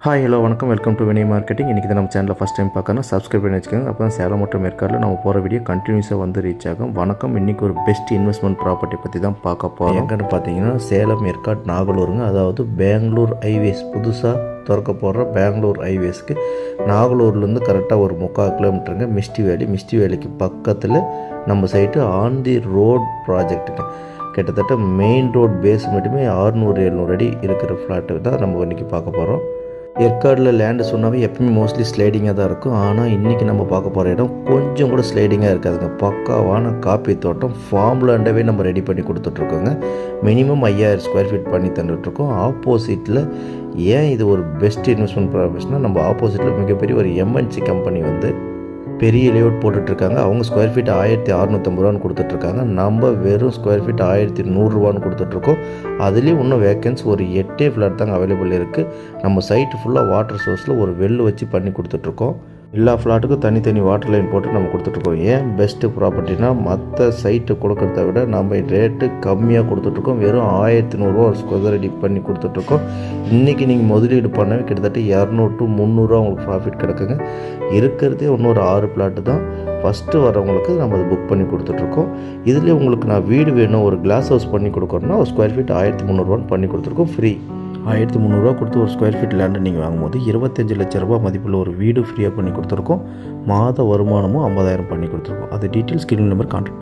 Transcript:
Hi hello வணக்கம், welcome to Vinay marketing. இன்றைக்கி தான் நம்ம சேனலில் ஃபஸ்ட் டைம் பார்க்கணும், சப்ஸ்கிரைப் பண்ணி வச்சுக்கோங்க. அப்போ தான் சேலம் மற்றும் ஏற்காடில் நம்ம போகிற வீடியோ கண்டினியூஸாக வந்து ரீச் ஆகும். வணக்கம், இன்றைக்கி ஒரு பெஸ்ட் இன்வெஸ்ட்மெண்ட் ப்ராப்பர்ட்டி பற்றி தான் பார்க்க போகிறோம். எங்கன்னு பார்த்தீங்கன்னா சேலம், ஏற்காடு, நாகலூருங்க. அதாவது பெங்களூர் ஹைவேஸ், புதுசாக திறக்க போகிற பெங்களூர் ஹைவேஸ்க்கு நாகலூர்லேருந்து கரெக்டாக ஒரு 3/4 கிலோமீட்டருங்க. மிஸ்டி வேலிக்கு பக்கத்தில் நம்ம சைட்டு ஆன் தி ரோட் ப்ராஜெக்ட்டுங்க. கிட்டத்தட்ட மெயின் ரோட் பேஸ் மட்டுமே 600-700 அடி இருக்கிற ஃப்ளாட்டு தான் நம்ம இன்றைக்கி பார்க்க போகிறோம். ஏற்காடில் லேண்டு சொன்னாவே எப்பவுமே மோஸ்ட்லி ஸ்லைடிங்காக தான் இருக்கும். ஆனால் இன்றைக்கி நம்ம பார்க்க போகிற இடம் கொஞ்சம் கூட ஸ்லைடிங்காக இருக்காதுங்க. பக்காவான காப்பி தோட்டம், ஃபார்ம் லேண்டவே நம்ம ரெடி பண்ணி கொடுத்துட்ருக்கோங்க. மினிமம் 5000 ஸ்கொயர் ஃபீட் பண்ணி தந்துட்டுருக்கோம். ஆப்போசிட்டில் ஏன் இது ஒரு பெஸ்ட் இன்வெஸ்ட்மெண்ட் ப்ராப்பர்ட்டினா, நம்ம ஆப்போசிட்டில் மிகப்பெரிய ஒரு எம்என்சி கம்பெனி வந்து பெரிய லேஅவுட் போட்டுட்ருக்காங்க. அவங்க ஸ்கொயர் ஃபீட் 1650 ரூபான்னு கொடுத்துட்ருக்காங்க. நம்ம வெறும் ஸ்கொயர் ஃபீட் 1100 ரூபான்னு கொடுத்துட்ருக்கோம். அதுலேயும் இன்னும் வேக்கன்ஸ் ஒரு 8 ஃப்ளாட் தாங்க அவைலபிள் இருக்குது. நம்ம சைட்டு ஃபுல்லாக வாட்டர் சோர்ஸில் ஒரு வெல் வச்சு பண்ணி கொடுத்துட்ருக்கோம். எல்லா ஃப்ளாட்டுக்கும் தனித்தனி வாட்டர் லைன் போட்டு நம்ம கொடுத்துட்ருக்கோம். ஏன் பெஸ்ட்டு ப்ராப்பர்ட்டினா, மற்ற சைட்டு கொடுக்குறத விட நம்ம ரேட்டு கம்மியாக கொடுத்துட்ருக்கோம். வெறும் 1100 ரூபா ஒரு ஸ்கொயர் ரெடி பண்ணி கொடுத்துட்ருக்கோம். இன்றைக்கி நீங்கள் முதலீடு பண்ணவே கிட்டத்தட்ட 200 to 300 ரூபா உங்களுக்கு ப்ராஃபிட் கிடக்குங்க. இருக்கிறதே இன்னொரு 6 ஃப்ளாட்டு தான். ஃபஸ்ட்டு வரவங்களுக்கு நம்ம அதை புக் பண்ணி கொடுத்துட்ருக்கோம். இதுலேயே உங்களுக்கு நான் வீடு வேணும், ஒரு கிளாஸ் ஹவுஸ் பண்ணி கொடுக்குறோன்னா ஒரு ஸ்கொயர் ஃபீட் 1300 ரூபான்னு பண்ணி கொடுத்துருக்கோம். ஃப்ரீ 1300 ரூபா கொடுத்து ஒரு ஸ்கொயர் ஃபீட் லேண்டு நீங்கள் வாங்கும்போது 25 லட்ச ரூபா மதிப்பில் ஒரு வீடு ஃப்ரீயாக பண்ணி கொடுத்துருக்கோம். மாத வருமானமும் 50,000 பண்ணி கொடுத்துருக்கோம். அது டீட்டெயில்ஸ் ஸ்கிரீன் நம்பர் கான்டாக்ட்